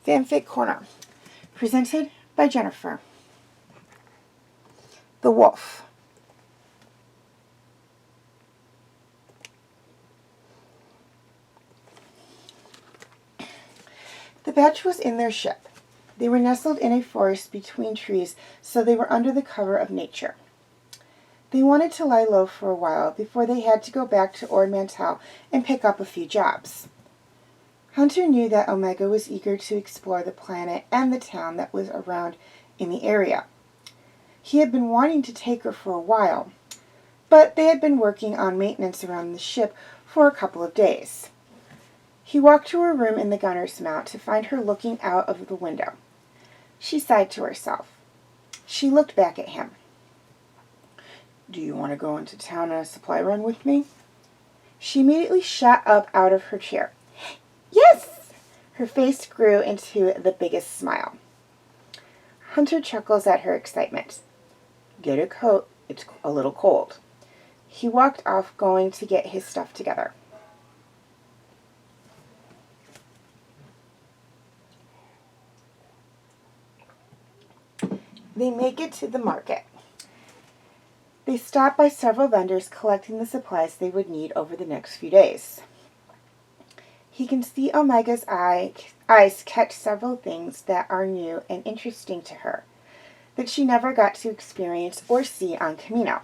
Fanfic Corner, presented by Jennifer. The Wolf. The batch was in their ship. They were nestled in a forest between trees, so they were under the cover of nature. They wanted to lie low for a while before they had to go back to Ord Mantell and pick up a few jobs. Hunter knew that Omega was eager to explore the planet and the town that was around in the area. He had been wanting to take her for a while, but they had been working on maintenance around the ship for a couple of days. He walked to her room in the gunner's mount to find her looking out of the window. She sighed to herself. She looked back at him. "Do you want to go into town on a supply run with me?" She immediately shot up out of her chair. "Yes!" Her face grew into the biggest smile. Hunter chuckles at her excitement. "Get a coat. It's a little cold." He walked off, going to get his stuff together. They make it to the market. They stop by several vendors collecting the supplies they would need over the next few days. He can see Omega's eyes catch several things that are new and interesting to her, that she never got to experience or see on Camino.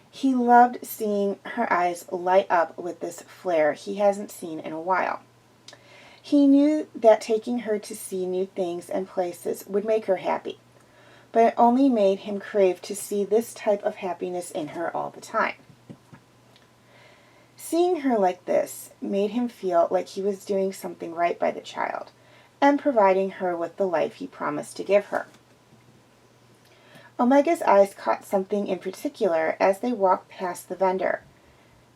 He loved seeing her eyes light up with this flare he hasn't seen in a while. He knew that taking her to see new things and places would make her happy, but it only made him crave to see this type of happiness in her all the time. Seeing her like this made him feel like he was doing something right by the child and providing her with the life he promised to give her. Omega's eyes caught something in particular as they walked past the vendor.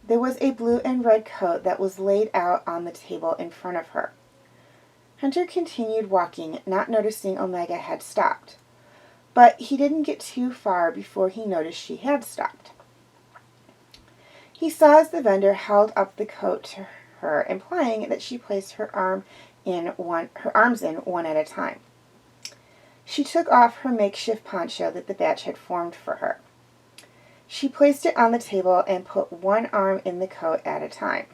There was a blue and red coat that was laid out on the table in front of her. Hunter continued walking, not noticing Omega had stopped, but he didn't get too far before he noticed she had stopped. He saw as the vendor held up the coat to her, implying that she placed her arms in one at a time. She took off her makeshift poncho that the batch had formed for her. She placed it on the table and put one arm in the coat at a time.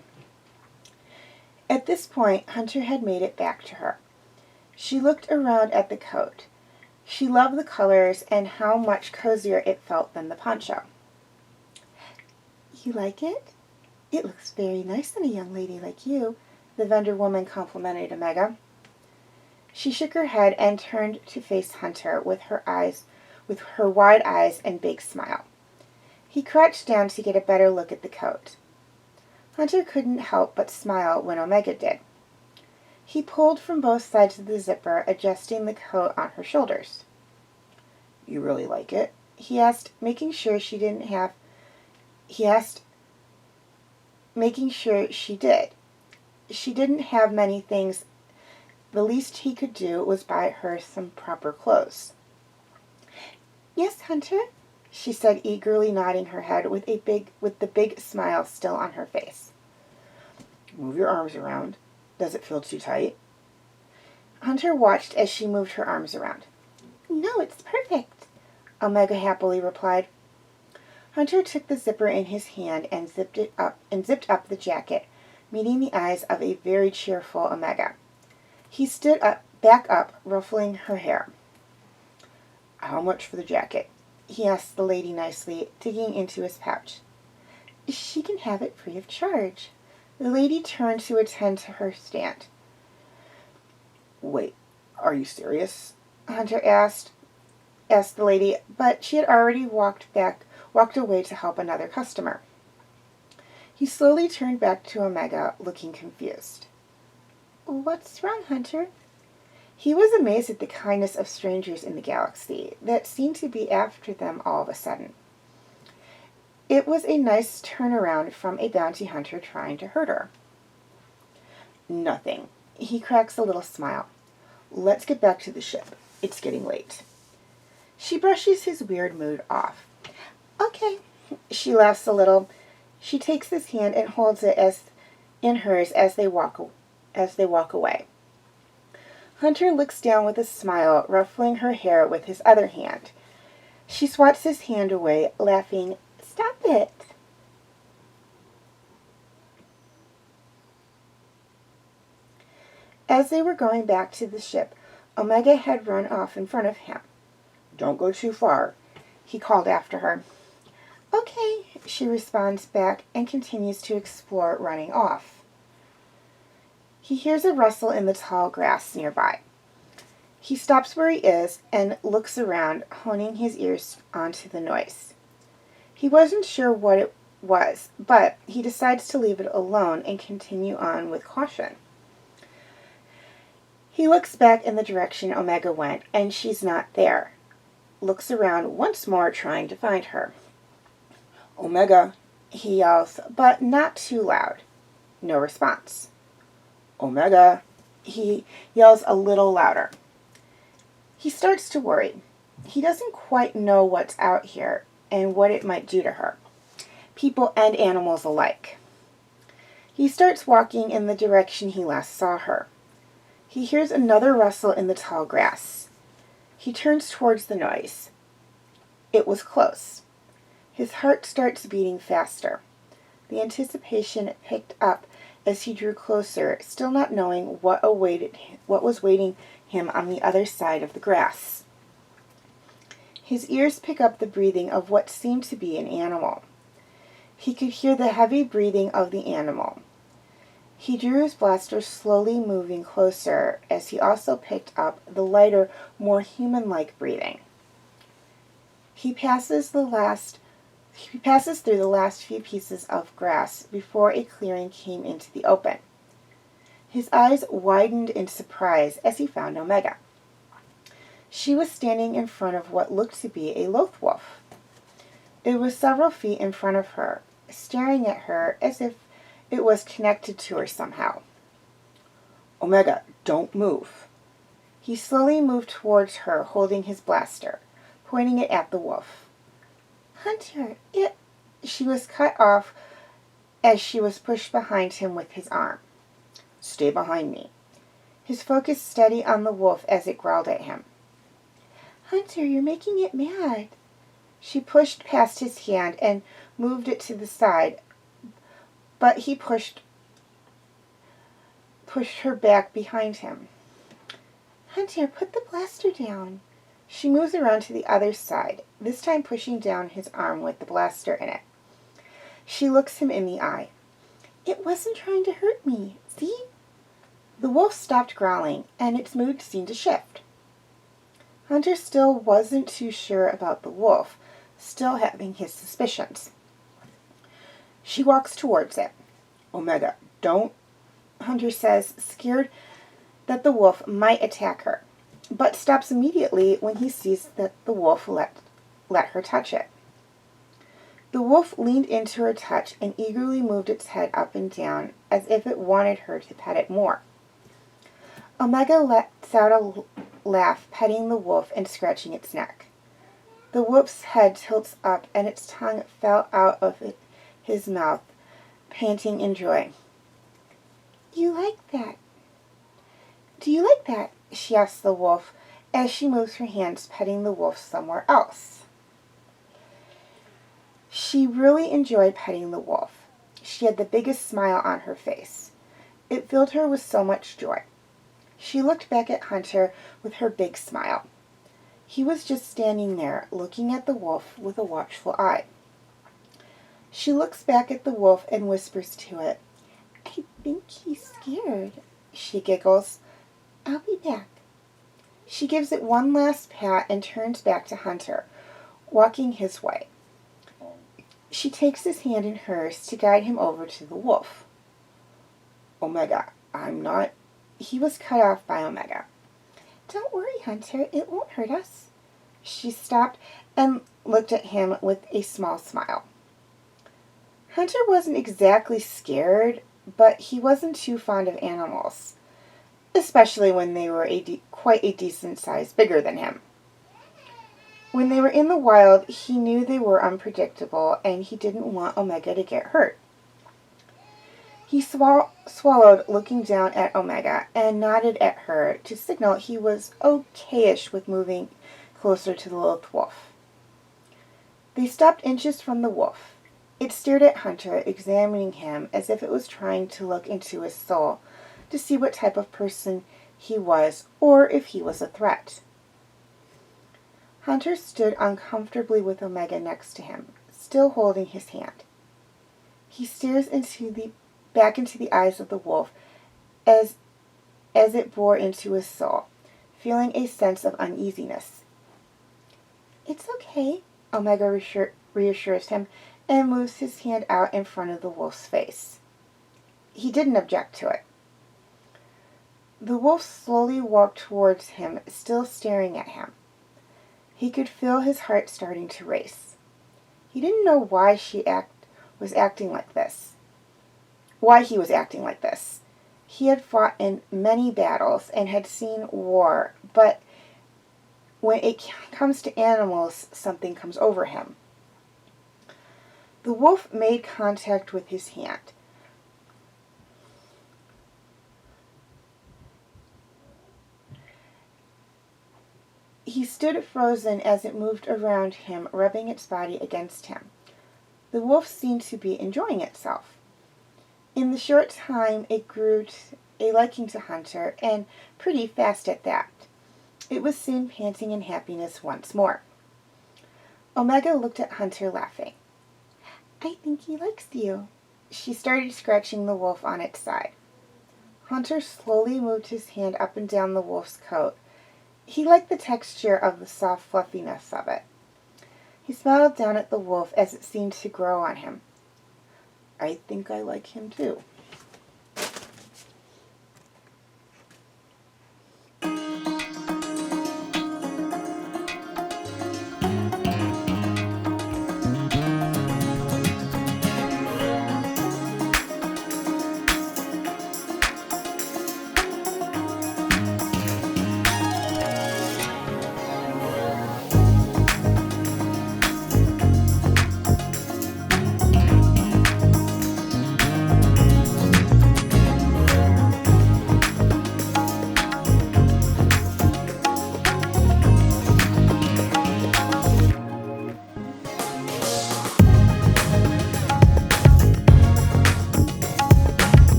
At this point, Hunter had made it back to her. She looked around at the coat. She loved the colors and how much cozier it felt than the poncho. "You like it? It looks very nice on a young lady like you," the vendor woman complimented Omega. She shook her head and turned to face Hunter with her wide eyes and big smile. He crouched down to get a better look at the coat. Hunter couldn't help but smile when Omega did. He pulled from both sides of the zipper, adjusting the coat on her shoulders. "You really like it?" he asked, making sure she did. She didn't have many things. The least he could do was buy her some proper clothes. "Yes, Hunter. she said, eagerly nodding her head with the big smile still on her face. Move your arms around. Does it feel too tight? Hunter watched as she moved her arms around. No, it's perfect, Omega happily replied. Hunter took the zipper in his hand and zipped up the jacket, meeting the eyes of a very cheerful Omega. He stood back up, ruffling her hair. How much for the jacket? He asked the lady nicely, digging into his pouch. She can have it free of charge. The lady turned to attend to her stand. Wait, are you serious? Hunter asked the lady, but she had already walked away to help another customer. He slowly turned back to Omega, looking confused. What's wrong, Hunter? He was amazed at the kindness of strangers in the galaxy that seemed to be after them all of a sudden. It was a nice turnaround from a bounty hunter trying to hurt her. Nothing. He cracks a little smile. Let's get back to the ship. It's getting late. She brushes his weird mood off. Okay. She laughs a little. She takes his hand and holds it in hers as they walk away. Hunter looks down with a smile, ruffling her hair with his other hand. She swats his hand away, laughing. Stop it. As they were going back to the ship, Omega had run off in front of him. Don't go too far, he called after her. Okay, she responds back and continues to explore, running off. He hears a rustle in the tall grass nearby. He stops where he is and looks around, honing his ears onto the noise. He wasn't sure what it was, but he decides to leave it alone and continue on with caution. He looks back in the direction Omega went, and she's not there. Looks around once more, trying to find her. Omega, he yells, but not too loud. No response. Omega, he yells a little louder. He starts to worry. He doesn't quite know what's out here and what it might do to her, people and animals alike. He starts walking in the direction he last saw her. He hears another rustle in the tall grass. He turns towards the noise. It was close. His heart starts beating faster. The anticipation picked up as he drew closer, still not knowing what was waiting him on the other side of the grass. His ears pick up the breathing of what seemed to be an animal. He could hear the heavy breathing of the animal. He drew his blaster, slowly moving closer, as he also picked up the lighter, more human-like breathing. He passes through the last few pieces of grass before a clearing came into the open. His eyes widened in surprise as he found Omega. She was standing in front of what looked to be a loth wolf. It was several feet in front of her, staring at her as if it was connected to her somehow. Omega, don't move. He slowly moved towards her, holding his blaster, pointing it at the wolf. Hunter, She was cut off as she was pushed behind him with his arm. Stay behind me. His focus steady on the wolf as it growled at him. Hunter, you're making it mad. She pushed past his hand and moved it to the side, but he pushed her back behind him. Hunter, put the blaster down. She moves around to the other side, this time pushing down his arm with the blaster in it. She looks him in the eye. It wasn't trying to hurt me, see? The wolf stopped growling, and its mood seemed to shift. Hunter still wasn't too sure about the wolf, still having his suspicions. She walks towards it. Omega, don't, Hunter says, scared that the wolf might attack her, but stops immediately when he sees that the wolf let her touch it. The wolf leaned into her touch and eagerly moved its head up and down as if it wanted her to pet it more. Omega lets out a laugh, petting the wolf and scratching its neck. The wolf's head tilts up and its tongue fell out of his mouth, panting in joy. You like that? Do you like that? She asks the wolf as she moves her hands, petting the wolf somewhere else. She really enjoyed petting the wolf. She had the biggest smile on her face. It filled her with so much joy. She looked back at Hunter with her big smile. He was just standing there, looking at the wolf with a watchful eye. She looks back at the wolf and whispers to it, I think he's scared. She giggles. I'll be back. She gives it one last pat and turns back to Hunter, walking his way. She takes his hand in hers to guide him over to the wolf. Omega, I'm not... He was cut off by Omega. Don't worry, Hunter, it won't hurt us. She stopped and looked at him with a small smile. Hunter wasn't exactly scared, but he wasn't too fond of animals, especially when they were quite a decent size bigger than him. When they were in the wild, he knew they were unpredictable, and he didn't want Omega to get hurt. He swallowed, looking down at Omega, and nodded at her to signal he was okay-ish with moving closer to the little wolf. They stopped inches from the wolf. It stared at Hunter, examining him as if it was trying to look into his soul to see what type of person he was or if he was a threat. Hunter stood uncomfortably with Omega next to him, still holding his hand. He stares back into the eyes of the wolf as it bore into his soul, feeling a sense of uneasiness. It's okay, Omega reassures him and moves his hand out in front of the wolf's face. He didn't object to it. The wolf slowly walked towards him, still staring at him. He could feel his heart starting to race. He didn't know why he was acting like this. He had fought in many battles and had seen war, but when it comes to animals, something comes over him. The wolf made contact with his hand. He stood frozen as it moved around him, rubbing its body against him. The wolf seemed to be enjoying itself. In the short time, it grew a liking to Hunter, and pretty fast at that. It was soon panting in happiness once more. Omega looked at Hunter, laughing. I think he likes you. She started scratching the wolf on its side. Hunter slowly moved his hand up and down the wolf's coat. He liked the texture of the soft fluffiness of it. He smiled down at the wolf as it seemed to grow on him. I think I like him too.